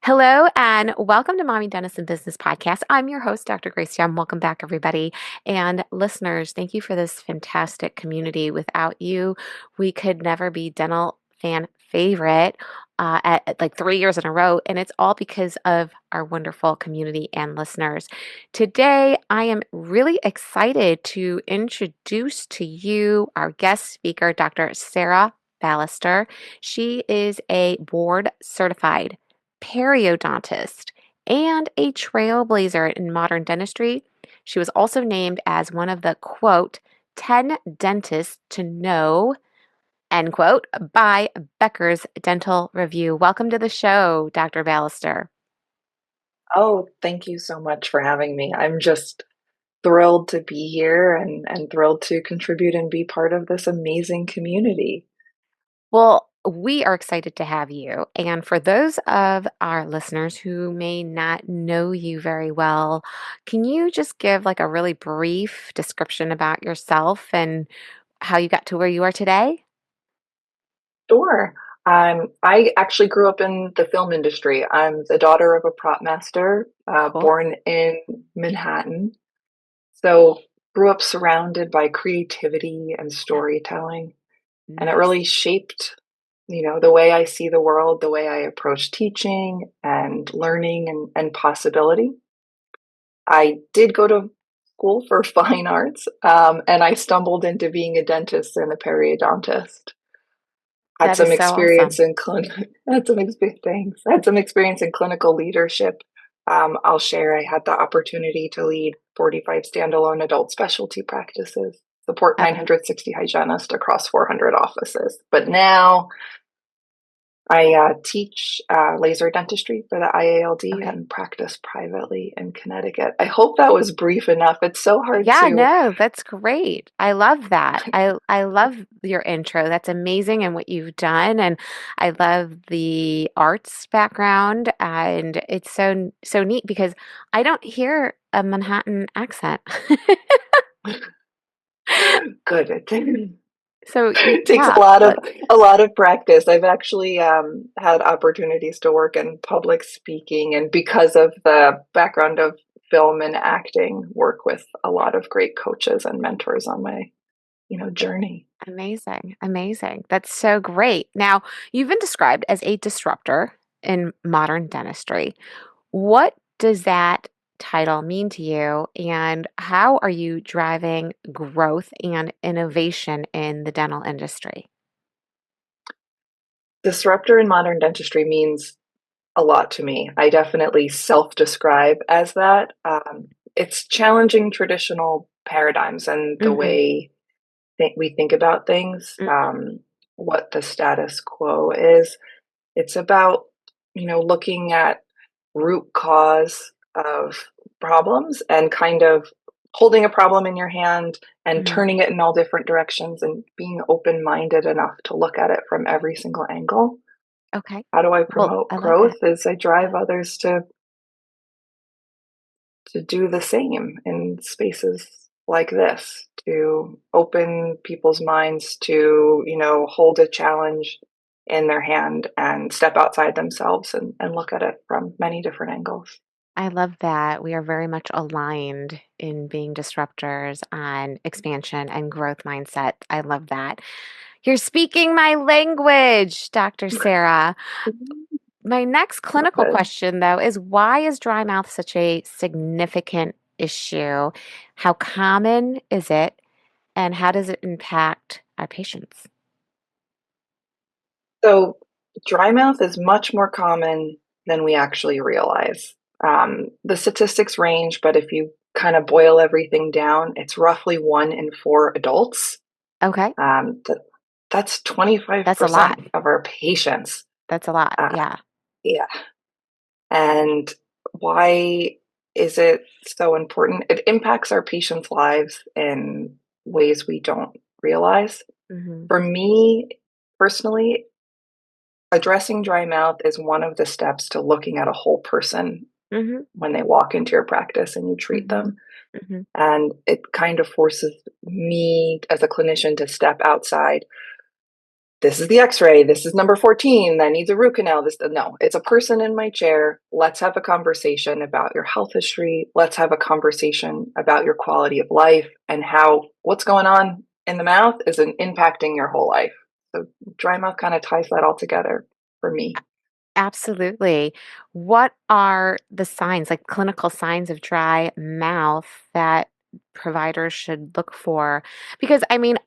Hello and welcome to Mommy Dentist Business Podcast. I'm your host, Dr. Grace Young. Welcome back, everybody. And listeners, thank you for this fantastic community. Without you, we could never be dental fan favorite at like 3 years in a row. And it's all because of our wonderful community and listeners. Today, I am really excited to introduce to you our guest speaker, Dr. Sarah Balaster. She is a board certified periodontist, and a trailblazer in modern dentistry. She was also named as one of the quote 10 dentists to know, end quote, by Becker's Dental Review. Welcome to the show, Dr. Ballister. Oh, thank you so much for having me. I'm just thrilled to be here and thrilled to contribute and be part of this amazing community. Well, we are excited to have you. And for those of our listeners who may not know you very well, can you just give like a really brief description about yourself and how you got to where you are today? Sure. I actually grew up in the film industry. I'm the daughter of a prop master, Cool. born in Manhattan. So grew up surrounded by creativity and Yeah. storytelling. And it Nice. really shaped, the way I see the world, the way I approach teaching and learning and possibility. I did go to school for fine arts, and I stumbled into being a dentist and a periodontist. Had That is some so awesome. experience in had some things. Had some experience in clinical leadership. I'll share. I had the opportunity to lead 45 standalone adult specialty practices, support Okay. 960 hygienists across 400 offices. But now I teach laser dentistry for the IALD Okay. and practice privately in Connecticut. I hope that was brief enough. It's so hard Yeah, to. no, that's great. I love that. I love your intro. That's amazing and what you've done, and I love the arts background, and it's so neat because I don't hear a Manhattan accent. Good. So It takes yeah, a lot of practice. I've actually had opportunities to work in public speaking, and because of the background of film and acting, work with a lot of great coaches and mentors on my journey. amazing, amazing. That's so great. Now, you've been described as a disruptor in modern dentistry. What does that title mean to you, and how are you driving growth and innovation in the dental industry? Disruptor in modern dentistry means a lot to me. I definitely self-describe as that. It's challenging traditional paradigms and the Hmm. way we think about things, Hmm. what the status quo is. It's about, looking at root cause of problems and kind of holding a problem in your hand and Hmm. turning it in all different directions and being open-minded enough to look at it from every single angle. Okay. How do I Well, promote I love growth? that. Is I drive others to do the same in spaces like this, to open people's minds to, hold a challenge in their hand and step outside themselves and look at it from many different angles. I love that. We are very much aligned in being disruptors on expansion and growth mindset. I love that. You're speaking my language, Dr. Sarah. My next clinical But question, though, is why is dry mouth such a significant issue? How common is it, and how does it impact our patients? so dry mouth is much more common than we actually realize. The statistics range, but if you kind of boil everything down, it's roughly 1 in 4 adults. Okay, That that's that's a lot. 25% of our patients. That's a lot. Uh, Yeah. yeah. And why is it so important? It impacts our patients' lives in ways we don't realize. Hmm. For me personally, addressing dry mouth is one of the steps to looking at a whole person Hmm. when they walk into your practice and you treat Hmm. them. Hmm. And it kind of forces me as a clinician to step outside this is the x-ray, this is number 14 that needs a root canal. This, no, it's a person in my chair. Let's have a conversation about your health history. Let's have a conversation about your quality of life and how what's going on in the mouth is impacting your whole life. So dry mouth kind of ties that all together for me. Absolutely. What are the signs, like clinical signs of dry mouth that providers should look for? Because I mean,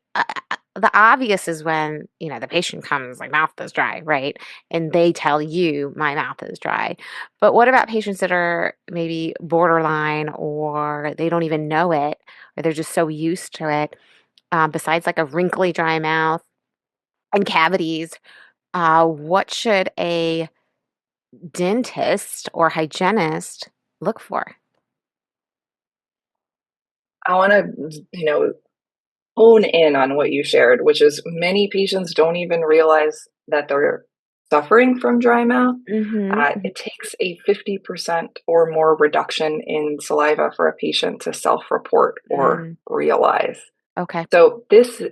the obvious is when, the patient comes, like, mouth is dry, right? And they tell you, my mouth is dry. But what about patients that are maybe borderline or they don't even know it, or they're just so used to it? Besides like a wrinkly dry mouth and cavities, what should a dentist or hygienist look for? I want to, hone in on what you shared, which is many patients don't even realize that they're suffering from dry mouth. Mhm, It takes a 50% or more reduction in saliva for a patient to self report or mm, realize. okay. So, this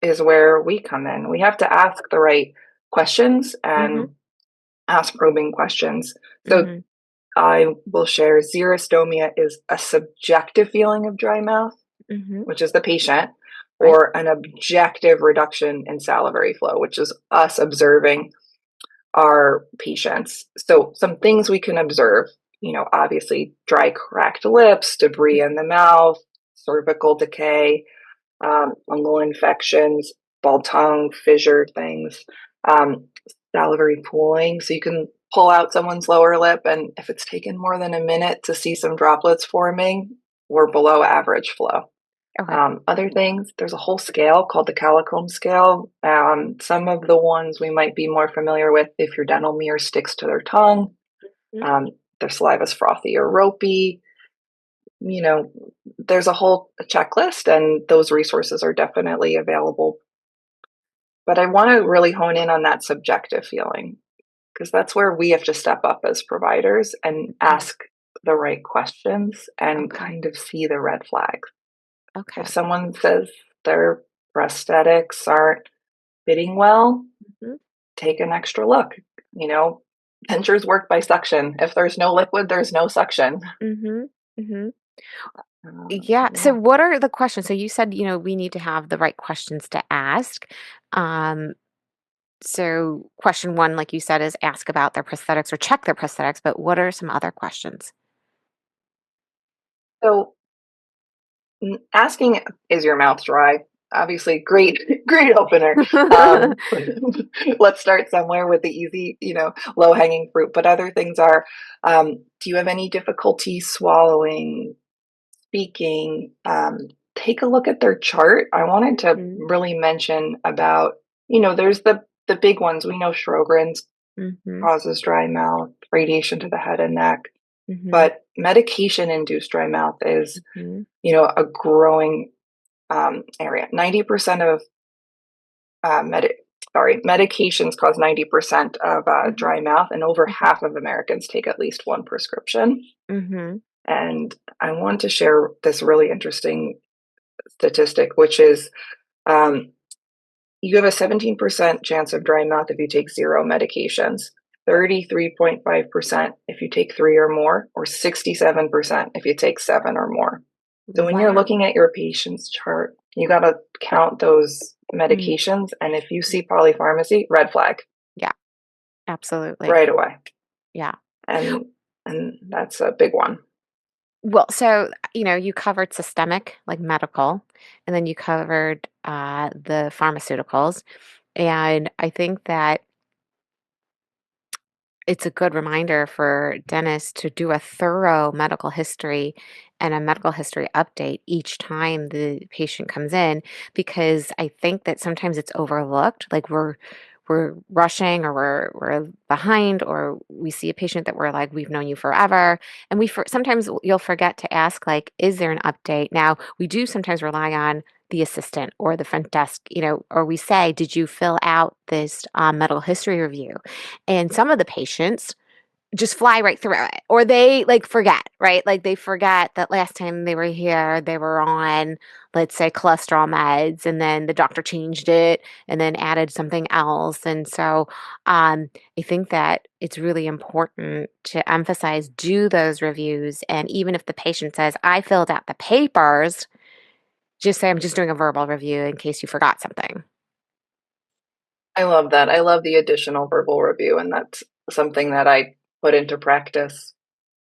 is where we come in. We have to ask the right questions Mhm, and ask probing questions. So, mhm, I will share xerostomia is a subjective feeling of dry mouth, mhm, which is the patient, right, or an objective reduction in salivary flow, which is us observing our patients. So, some things we can observe, obviously dry, cracked lips, debris in the mouth, cervical decay, fungal infections, bald tongue, fissure things, um, salivary pooling. So, you can pull out someone's lower lip, and if it's taken more than a minute to see some droplets forming, we're below average flow. okay. Other things, there's a whole scale called the Calicomb scale. Some of the ones we might be more familiar with if your dental mirror sticks to their tongue, Mm, um, their saliva's frothy or ropey. You know, there's a whole checklist, and those resources are definitely available. But I want to really hone in on that subjective feeling because that's where we have to step up as providers and mhm, ask the right questions and okay, kind of see the red flags. If okay. someone says their prosthetics aren't fitting well, Mhm, take an extra look. You know, dentures work by suction. If there's no liquid, there's no suction. mhm, mhm. Yeah, so Yeah. what are the questions? So you said, we need to have the right questions to ask. Um, so question 1, like you said, is ask about their prosthetics or check their prosthetics, but what are some other questions? So asking, is your mouth dry? Obviously, great, great opener. Um, let's start somewhere with the easy, low hanging fruit. But other things are, do you have any difficulty swallowing, speaking? Take a look at their chart. I wanted to Mhm, really mention about, there's the big ones. We know Sjogren's mhm, causes dry mouth, radiation to the head and neck, mhm, but medication-induced dry mouth is, mhm, a growing area. 90% of uh, med- medications cause 90% of mhm, dry mouth, and over mhm, half of Americans take at least one prescription. mhm, And I want to share this really interesting statistic, which is um, you have a 17% chance of dry mouth if you take zero medications, 33.5% if you take three or more, or 67% if you take seven or more. So when you're wow. looking at your patient's chart, you got to count those Mm, medications. And if you see polypharmacy, red flag yeah, absolutely. right away. Yeah. And and that's a big one. Well, so, you covered systemic, like medical, and then you covered the pharmaceuticals. And I think that it's a good reminder for dentists to do a thorough medical history and a medical history update each time the patient comes in, because I think that sometimes it's overlooked. Like we're rushing, or we're behind, or we see a patient that we're like, we've known you forever, and sometimes you'll forget to ask, like, is there an update? Now we do sometimes rely on the assistant or the front desk, or we say, did you fill out this medical history review? And some of the patients just fly right through it, or they like forget, right? Like they forget that last time they were here they were on, let's say, cholesterol meds, and then the doctor changed it and then added something else. And so I think that it's really important to emphasize, do those reviews, and even if the patient says, I filled out the papers, just say, I'm just doing a verbal review in case you forgot something. I love that. I love the additional verbal review, and that's something that I put into practice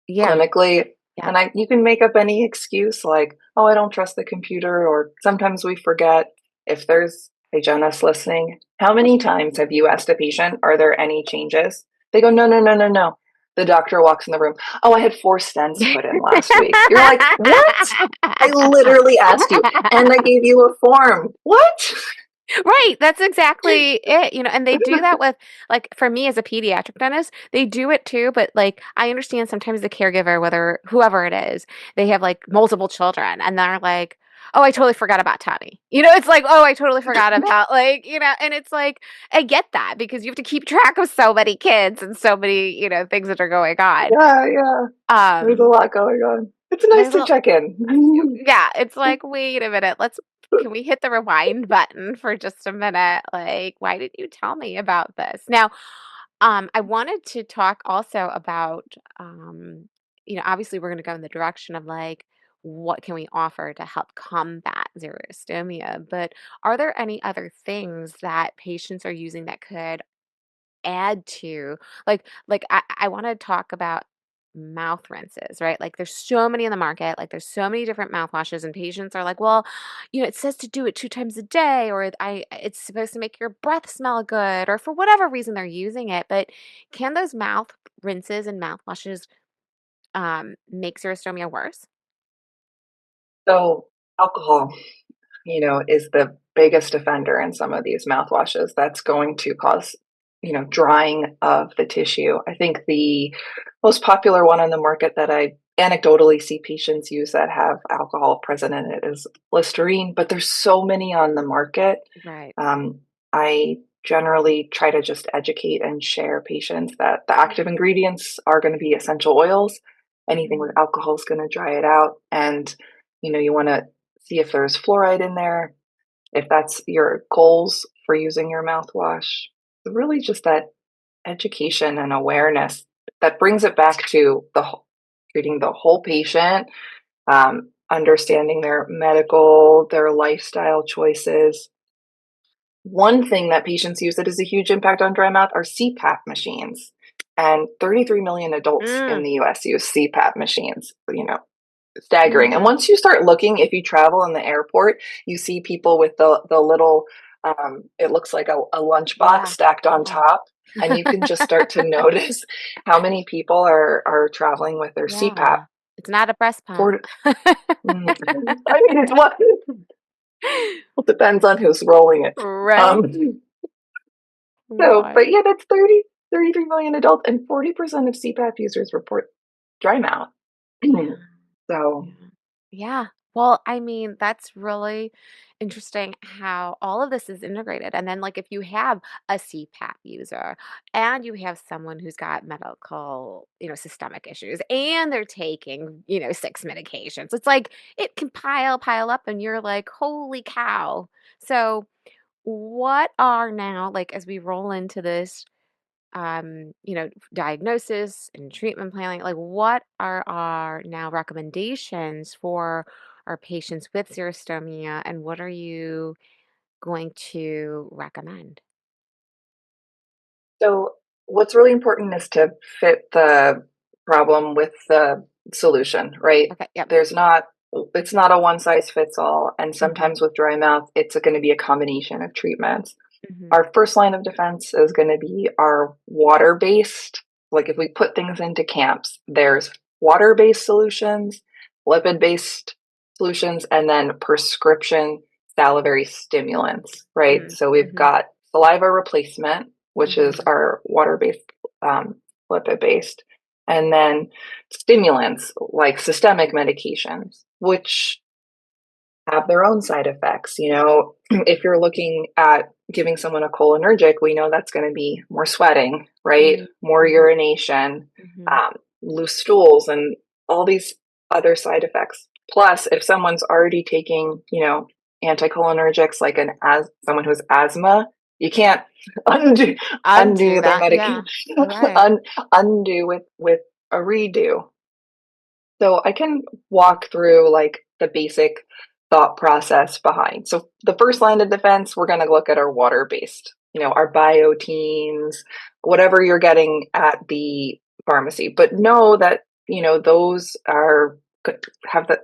Yeah. clinically. Yeah. And you can make up any excuse like, oh, I don't trust the computer, or sometimes we forget. If there's hygienists listening, how many times have you asked a patient, are there any changes? They go, no, no, no, no, no. The doctor walks in the room. Oh, I had 4 stents put in last week. You're like, what? I literally asked you and I gave you a form. What? Right, that's exactly it, and they do that with, like, for me as a pediatric dentist, they do it too, but, like, I understand sometimes the caregiver, whether whoever it is, they have, like, multiple children, and they're like, "Oh, I totally forgot about Tommy." It's like, "Oh, I totally forgot about," like, and it's like, I get that because you have to keep track of so many kids and so many, things that are going on. Yeah, yeah. There's a Um, lot going on. It's nice there's to a check in. Yeah, it's like, "Wait a minute, can we hit the rewind button for just a minute? Like, why didn't you tell me about this?" Now, I wanted to talk also about, obviously we're gonna go in the direction of, like, what can we offer to help combat xerostomia, but are there any other things that patients are using that could add to, I wanna talk about mouth rinses, right? Like, there's so many in the market, like, there's so many different mouthwashes, and patients are like, "Well, it says to do it 2 times a day," or it's supposed to make your breath smell good," or for whatever reason they're using it, but can those mouth rinses and mouthwashes, make xerostomia worse? So, alcohol, is the biggest offender in some of these mouthwashes. That's going to cause, drying of the tissue. I think the most popular one on the market that I anecdotally see patients use that have alcohol present in it is Listerine, but there's so many on the market. Right. Um, I generally try to just educate and share patients that the active ingredients are going to be essential oils. Anything with Mhm. alcohol is going to dry it out. And, you want to see if there's fluoride in there, if that's your goals for using your mouthwash. Really just that education and awareness that brings it back to treating the whole patient, understanding their medical, their lifestyle choices. One thing that patients use that has a huge impact on dry mouth are CPAP machines. And 33 million adults in Mm, the US use CPAP machines, staggering. And mhm. once you start looking, if you travel in the airport, you see people with the little, it looks like a lunchbox Yeah, stacked on yeah. top. And you can just start to notice how many people are traveling with their CPAP. Yeah. It's not a breast pump. For, I mean, it's what it depends on who's rolling it. Right? Um, but Right. yeah, that's 33 million adults, and 40% of CPAP users report dry mouth. Yeah. So, Yeah. Yeah. Well, I mean, that's really interesting how all of this is integrated. And then, like, if you have a CPAP user and you have someone who's got medical, systemic issues, and they're taking, 6 medications, it's like it can pile up, and you're like, holy cow. So, what are now, like, as we roll into this, diagnosis and treatment planning, like what are our now recommendations for our patients with xerostomia, and what are you going to recommend? so what's really important is to fit the problem with the solution, right? Okay, yep. There's not, it's not a one size fits all. And Mhm. sometimes with dry mouth, it's going to be a combination of treatments. Mhm. Our first line of defense is going to be our water based. Like if we put things into camps, there's water based solutions, lipid based solutions, and then prescription salivary stimulants, right? Mm. So we've Mhm. got saliva replacement, which is Mhm. our water based, lipid based, and then stimulants like systemic medications, which have their own side effects. If you're looking at giving someone a cholinergic, we know that's going to be more sweating, right? Mm, More mhm, urination, mhm. loose stools, and all these other side effects. Plus, if someone's already taking, anticholinergics, like someone who has asthma, you can't undo Undo undo their that, medication, yeah. Right. un, undo with a redo. So I can walk through like the basic thought process behind. So the first line of defense, we're going to look at our water-based, our bioteins, whatever you're getting at the pharmacy. But know that, those have the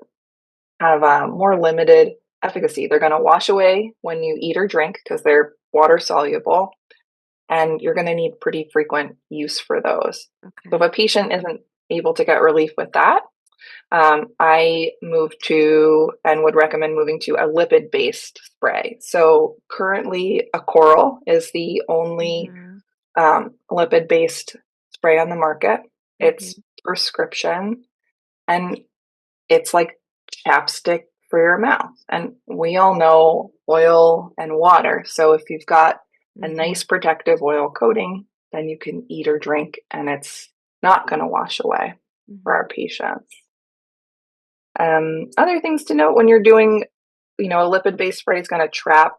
have a more limited efficacy. They're going to wash away when you eat or drink because they're water soluble, and you're going to need pretty frequent use for those. So if Okay. a patient isn't able to get relief with that, I moved to and would recommend moving to a lipid based spray. So currently, a coral is the only Mhm, lipid based spray on the market. It's mhm. prescription, and it's like chapstick for your mouth. And we all know oil and water. So if you've got a Mhm, nice protective oil coating, then you can eat or drink, and it's not going to wash away for mhm, our patients. Other things to note when you're doing, a lipid-based spray is going to trap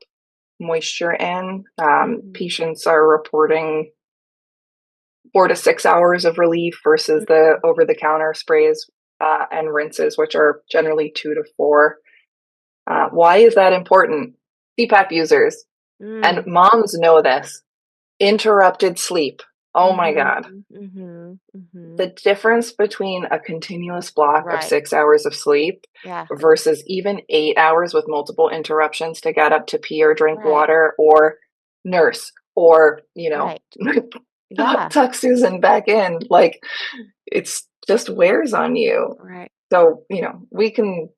moisture in. mhm, Patients are reporting 4 to 6 hours of relief versus the mhm, over-the-counter sprays and rinses, which are generally 2 to 4. Why is that important? CPAP users and mm, moms know this. Interrupted sleep. Oh my God. mhm, mhm, mhm. The difference between a continuous block of Right. 6 hours of sleep Yeah. versus even 8 hours with multiple interruptions to get up to pee or drink Right. water or nurse or, Right. Yeah. tuck Susan back in, like it's just wears on you. Right. So, we can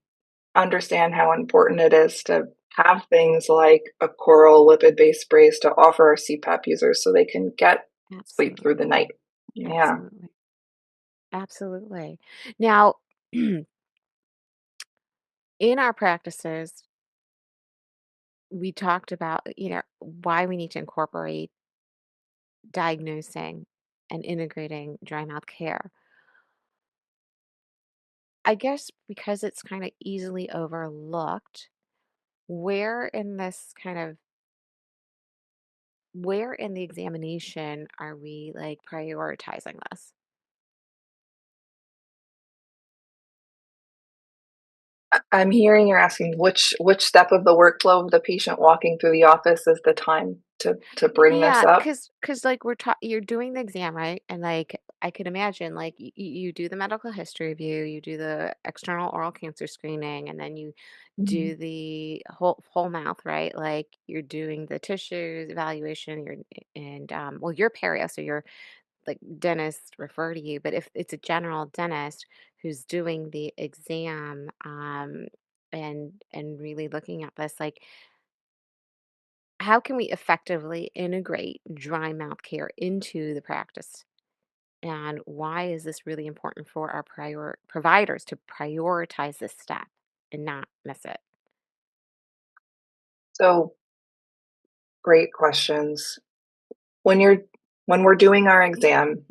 understand how important it is to have things like a coral lipid based sprays to offer our CPAP users so they can get sleep through the Absolutely. night. Yeah. Absolutely. Absolutely. Now, in our practices, we talked about, why we need to incorporate diagnosing and integrating dry mouth care. I guess because it's kind of easily overlooked, where in this kind of where in the examination are we like prioritizing this? I'm hearing you're asking which step of the workflow of the patient walking through the office is the time to bring this Yeah, up. cause like you're doing the exam, right? And like I could imagine, like you do the medical history review, you do the external oral cancer screening, and then you Mhm. do the whole mouth, right? Like you're doing the tissues evaluation, well, you're perio, so you're like dentists refer to you, but if it's a general dentist who's doing the exam, and really looking at this, like how can we effectively integrate dry mouth care into the practice? And why is this really important for our providers to prioritize this step and not miss it? So great questions. When you're when we're doing our exam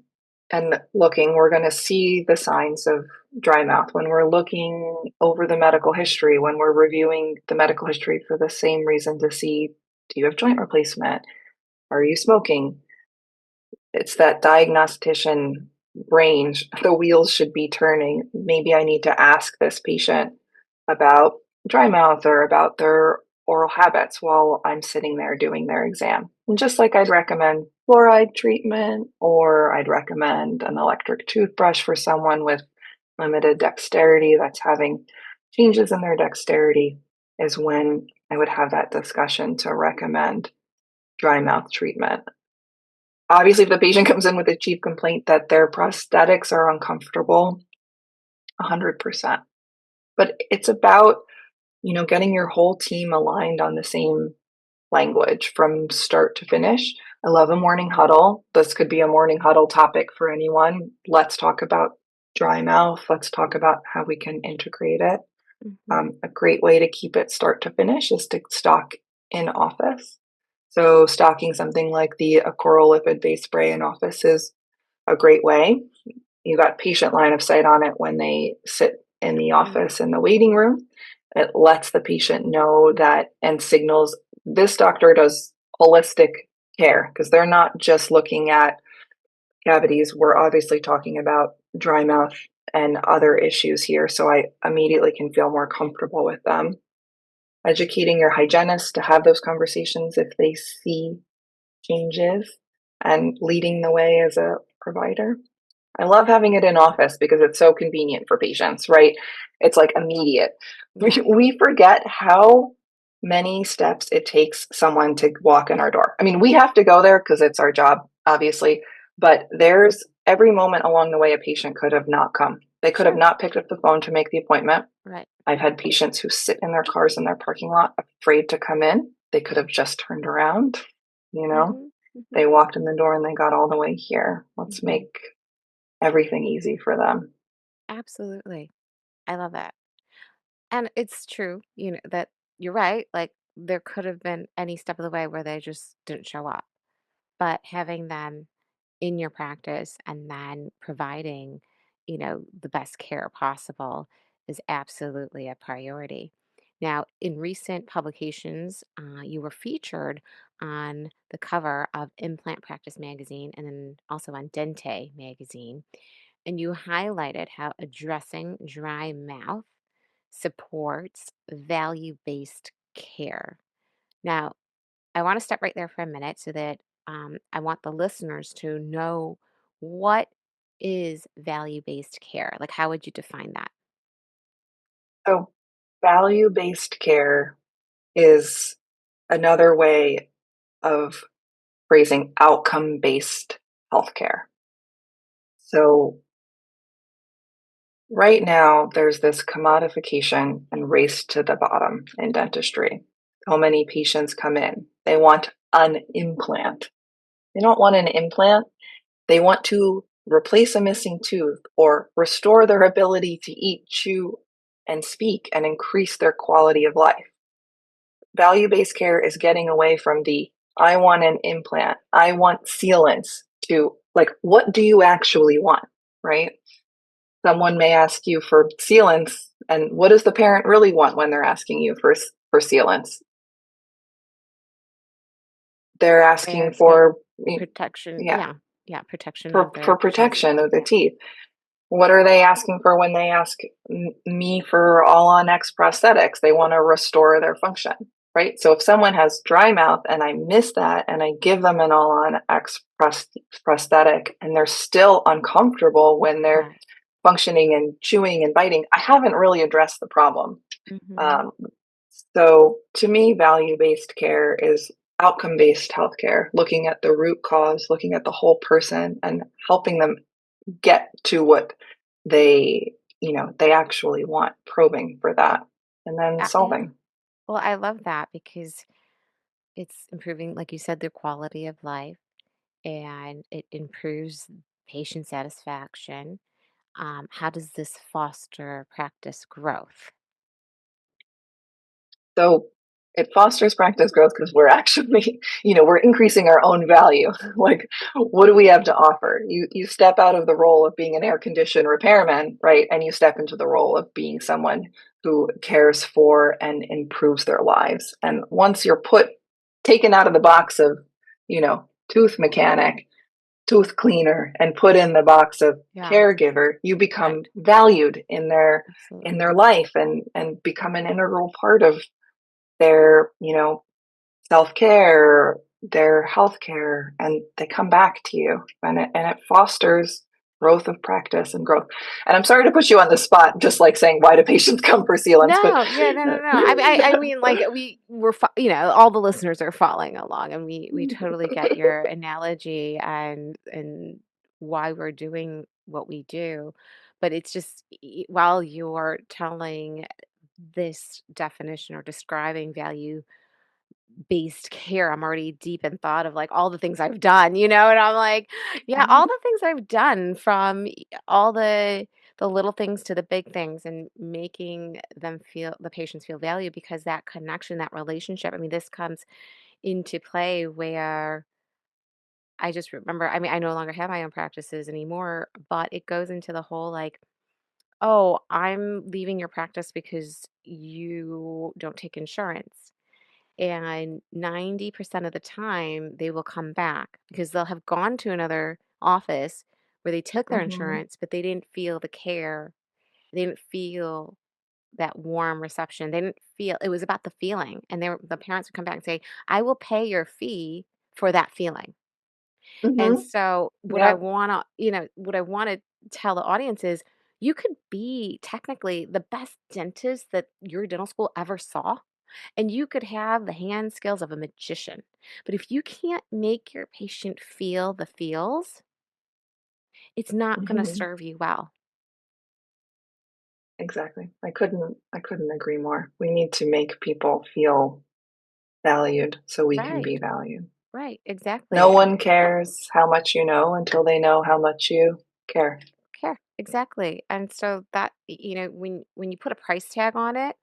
and looking, we're going to see the signs of dry mouth. When we're looking over the medical history, when we're reviewing the medical history for the same reason to see, do you have joint replacement? Are you smoking? It's that diagnostician range. The wheels should be turning. Maybe I need to ask this patient about dry mouth or about their oral habits while I'm sitting there doing their exam. And just like I'd recommend fluoride treatment or I'd recommend an electric toothbrush for someone with limited dexterity that's having changes in their dexterity, is when I would have that discussion to recommend dry mouth treatment. Obviously, if the patient comes in with a chief complaint that their prosthetics are uncomfortable, 100%. But it's about, getting your whole team aligned on the same language from start to finish. I love a morning huddle. This could be a morning huddle topic for anyone. Let's talk about dry mouth. Let's talk about how we can integrate it. Mhm. A great way to keep it start to finish is to stock in office. So stocking something like the Coral lipid base spray in office is a great way. You got patient line of sight on it when they sit in the Right. office in the waiting room. It lets the patient know that and signals this doctor does holistic care because they're not just looking at cavities. We're obviously talking about dry mouth and other issues here. So I immediately can feel more comfortable with them. Educating your hygienist to have those conversations if they see changes and leading the way as a provider. I love having it in office because it's so convenient for patients, right? It's like immediate. We, Yeah. we forget how many steps it takes someone to walk in our door. I mean, we have to go there because it's our job, obviously, but there's every moment along the way a patient could have not come. They could have Sure. not picked up the phone to make the appointment. Right. I've had patients who sit in their cars in their parking lot afraid to come in. They could have just turned around, you know? Mhm. Mhm. They walked in the door and they got all the way here. Let's Mhm. make everything easy for them. Absolutely. I love that. And it's true, that you're right. Like there could have been any step of the way where they just didn't show up. But having them in your practice and then providing, the best care possible is absolutely a priority. Now, in recent publications, you were featured on the cover of Implant Practice magazine and then also on Dente magazine, and you highlighted how addressing dry mouth supports value based care. Now, I want to stop right there for a minute so that I want the listeners to know what is value based care? Like, how would you define that? So, value based care is another way of phrasing outcome based healthcare. So, right now, there's this commodification and race to the bottom in dentistry. So many patients come in, they want an implant. They don't want an implant, they want to replace a missing tooth or restore their ability to eat, chew, and speak and increase their quality of life. Value based care is getting away from the I want an implant, I want sealants to like, what do you actually want? Right? Someone may ask you for sealants, and what does the parent really want when they're asking you for sealants? They're They're asking asking for, protection. yeah, Yeah. Yeah. Protection of for their child's protection of the teeth. teeth. What are they asking for when they ask me for all on X prosthetics? They want to restore their function, right? So if someone has dry mouth and I miss that and I give them an all on X prosthetic and they're still uncomfortable when they're Right. functioning and chewing and biting, I haven't really addressed the problem. Hmm. Um, so to me, value based care is outcome based healthcare, looking at the root cause, looking at the whole person and helping them get to what they actually want, probing for that and then Yeah. solving. Well, I love that because it's improving, like you said, their quality of life and it improves patient satisfaction. How does this foster practice growth? So it fosters practice growth because we're actually, we're increasing our own value. Like, what do we have to offer? You step out of the role of being an air condition repairman, right? And you step into the role of being someone who cares for and improves their lives. And once you're taken out of the box of, tooth mechanic, tooth cleaner, and put in the box of Yeah. caregiver, you Right. become valued in Absolutely. their life and become an integral part of their, self-care, their healthcare, and they come back to you and it fosters growth of practice and growth. And I'm sorry to put you on the spot, just like saying why do patients come for sealants, but No, yeah, no, no, no. I mean, like all the listeners are following along, and we totally get your analogy and why we're doing what we do. But it's just while you're telling this definition or describing value based care, I'm already deep in thought of like all the things I've done, and I'm like, yeah, all the things I've done from all the the little things to the big things and making them feel the patients feel valued because that connection, that relationship, I mean, this comes into play where I just remember, I mean, I no longer have my own practices anymore, but it goes into the whole like, oh, I'm leaving your practice because you don't take insurance. And 90% of the time, they will come back because they'll have gone to another office where they took their Mhm. insurance, but they didn't feel the care. They didn't feel that warm reception. They didn't feel it was about the feeling. And the parents would come back and say, I will pay your fee for that feeling. And Mhm. so Yep. what I want to tell the audience is you could be technically the best dentist that your dental school ever saw, and you could have the hand skills of a magician. But if you can't make your patient feel the feels, it's not going to Mhm. serve you well. Exactly. I couldn't agree more. We need to make people feel valued so we can be Right. valued. Right. No Exactly. one cares how much you know until they know how much you care. Care. Exactly. And so that when you put a price tag on it,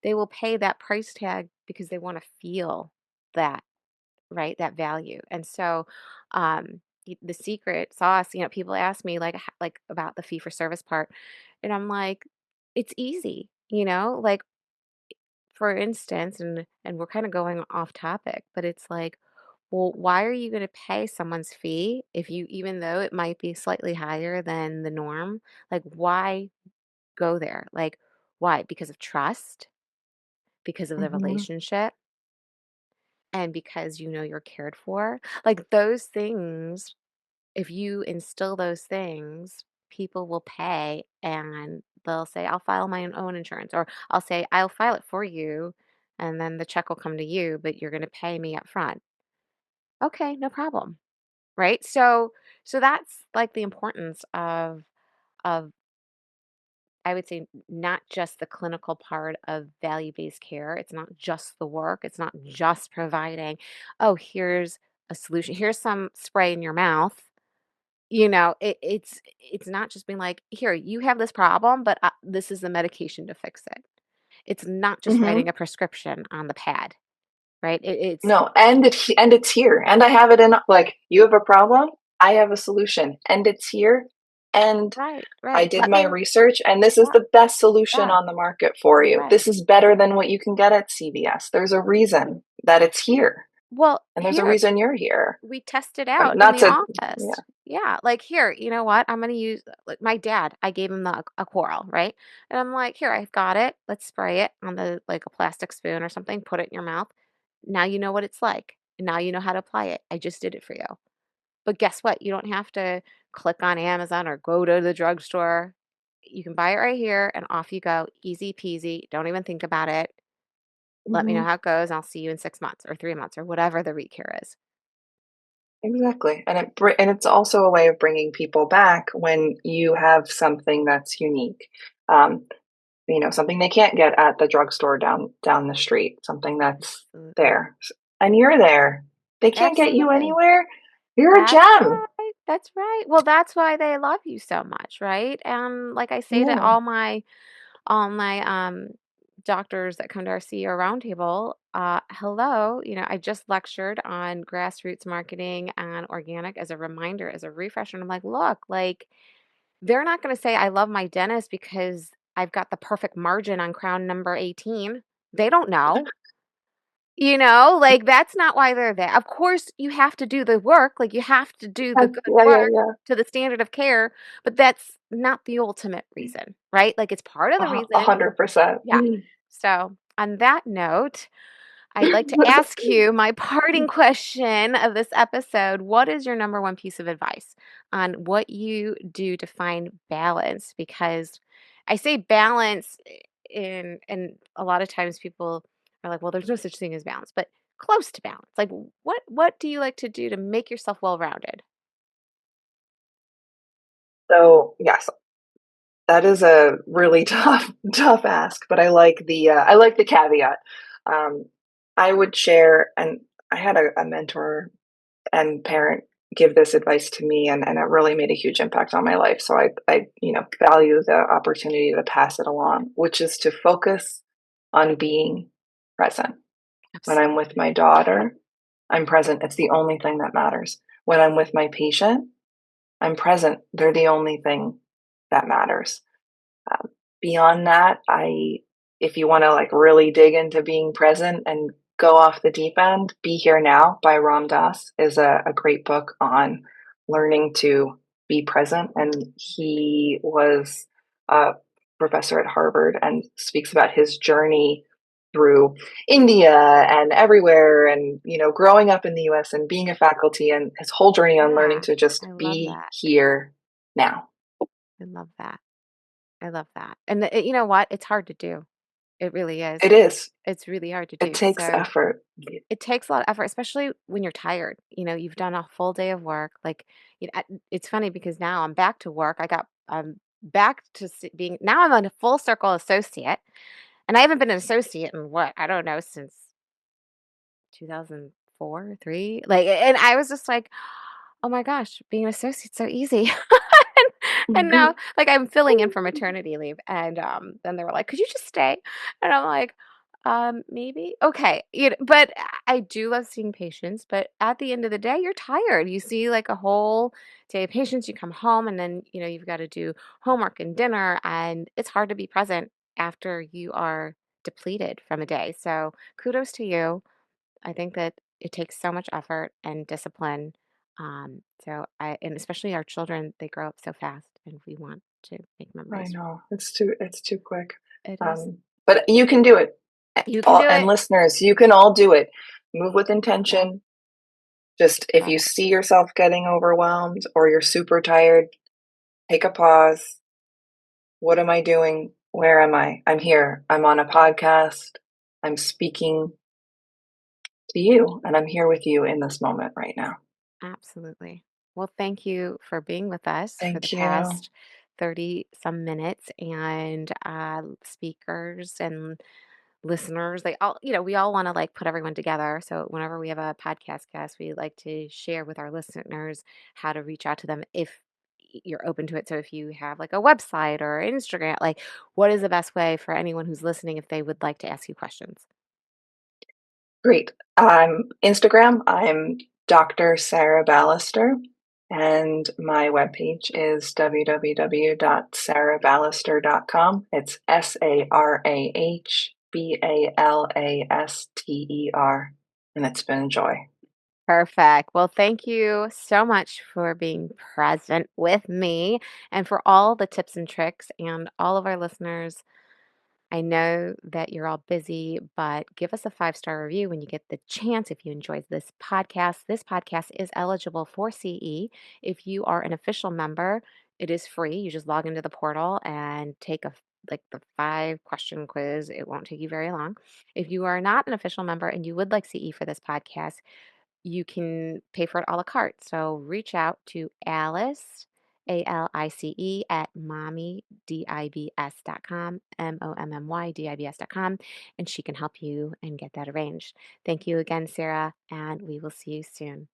they will pay that price tag because they want to feel that, right? That value. And so, the secret sauce, people ask me like about the fee for service part, and I'm like, it's easy, like for instance, and we're kind of going off topic, but it's like, well, why are you going to pay someone's fee if you, even though it might be slightly higher than the norm, like why go there? Like, why? Because of trust, because of the Mhm. relationship, and because you know you're cared for. Like those things, if you instill those things, people will pay and they'll say, I'll file my own insurance, or I'll say, I'll file it for you, and then the check will come to you, but you're going to pay me up front. Okay, no problem. Right? So that's like the importance of I would say not just the clinical part of value-based care. It's not just the work. It's not just providing, oh, here's a solution. Here's some spray in your mouth. It's not just being like, here, you have this problem, but this is the medication to fix it. It's not just writing Mhm. a prescription on the pad, right? It's No, and it's here. And I have it in like you have a problem, I have a solution. And it's here. And right, I right. did Let my me, research and this is yeah, the best solution yeah, on the market for you. right. This is better than what you can get at CVS. There's a reason that it's here. Well, And there's a here, reason you're here. we test it And out in not the to yeah. office. Yeah, like here, you know what? I'm gonna use like my dad. I gave him a coral, right? And I'm like, here, I've got it. Let's spray it on the like a plastic spoon or something. Put it in your mouth. Now you know what it's like. And now you know how to apply it. I just did it for you. But guess what? You don't have to click on Amazon or go to the drugstore. You can buy it right here and off you go. Easy peasy. Don't even think about it. Let me know Mhm. how it goes. I'll see you in 6 months or 3 months or whatever the recare is. Exactly. And it's also a way of bringing people back when you have something that's unique. Um, something they can't get at the drugstore down the street, something that's Absolutely. there. And you're there. They can't get you Absolutely. anywhere. You're a That's gem. right. That's right. Well, that's why they love you so much, right? And like I say to Yeah. all my doctors that come to our CEO roundtable, hello, I just lectured on grassroots marketing and organic as a reminder, as a refresher. And I'm like, look, like they're not going to say I love my dentist because I've got the perfect margin on crown number 18. They don't know. Like that's not why they're there. Of course, you have to do the work, like you have to do the good Yeah, yeah, work yeah. to the standard of care, but that's not the ultimate reason, right? Like it's part of the A reason. 100%. Yeah. So, on that note, I'd like to ask you my parting question of this episode. What is your number one piece of advice on what you do to find balance? Because I say balance and a lot of times people are like, well, there's no such thing as balance, but close to balance. Like what do you like to do to make yourself well-rounded? So, yes, that is a really tough ask, but I like the caveat. Um, I would share, and I had a mentor and parent give this advice to me, and it really made a huge impact on my life. So value the opportunity to pass it along, which is to focus on being present. When I'm with Absolutely. my daughter, I'm present. It's the only thing that matters. When I'm with my patient, I'm present. They're the only thing that matters. Um, Beyond that, if you want to like really dig into being present and go off the deep end, Be Here Now by Ram Dass is a great book on learning to be present. And he was a professor at Harvard and speaks about his journey through India and everywhere, and growing up in the US and being a faculty, and his whole journey on learning Yeah, to just I love be that. here now. I love that. I love that. And you know what? It's hard to do. It really is. It is. It's really hard to It do. takes So effort. it takes a lot of effort, especially when you're tired. You've done a full day of work. Like, it's funny because now I'm back to work. I'm back to being, now I'm a full circle associate. And I haven't been an associate in what? I don't know, since 2004, 3. Like, and I was just like, oh my gosh, being an associate's so easy. And now, like, I'm filling in for maternity leave, and then they were like, "Could you just stay?" And I'm like, maybe. Okay." But I do love seeing patients, but at the end of the day, you're tired. You see like a whole day of patients, you come home, and then, you've got to do homework and dinner, and it's hard to be present after you are depleted from a day. So, kudos to you. I think that it takes so much effort and discipline. And especially our children, they grow up so fast, and we want to make I memories. know it's too quick, It is. but you can do it. You can All do and it. listeners, you can all do it. Move with Yeah, intention. Just if love you it. see yourself getting overwhelmed or you're super tired, take a pause. What am I doing? Where am I? I'm here. I'm on a podcast. I'm speaking to you, and I'm here with you in this moment right now. Absolutely. Well, thank you for being with us for the Thank you. past 30 some minutes, and speakers and listeners, we all want to like put everyone together. So whenever we have a podcast guest, we like to share with our listeners how to reach out to them if you're open to it. So if you have like a website or Instagram, like, what is the best way for anyone who's listening if they would like to ask you questions? Great. Instagram, I'm Dr. Sarah Balaster, and my webpage is www.sarahbalaster.com. It's SarahBalaster, and it's been a joy. Perfect. Well, thank you so much for being present with me and for all the tips and tricks, and all of our listeners. I know that you're all busy, but give us a 5-star review when you get the chance if you enjoyed this podcast. This podcast is eligible for CE. If you are an official member, it is free. You just log into the portal and take like the 5-question quiz. It won't take you very long. If you are not an official member and you would like CE for this podcast, you can pay for it a la carte. So reach out to Alice, ALICE, at mommydibs.com, mommydibs.com, and she can help you and get that arranged. Thank you again, Sarah, and we will see you soon.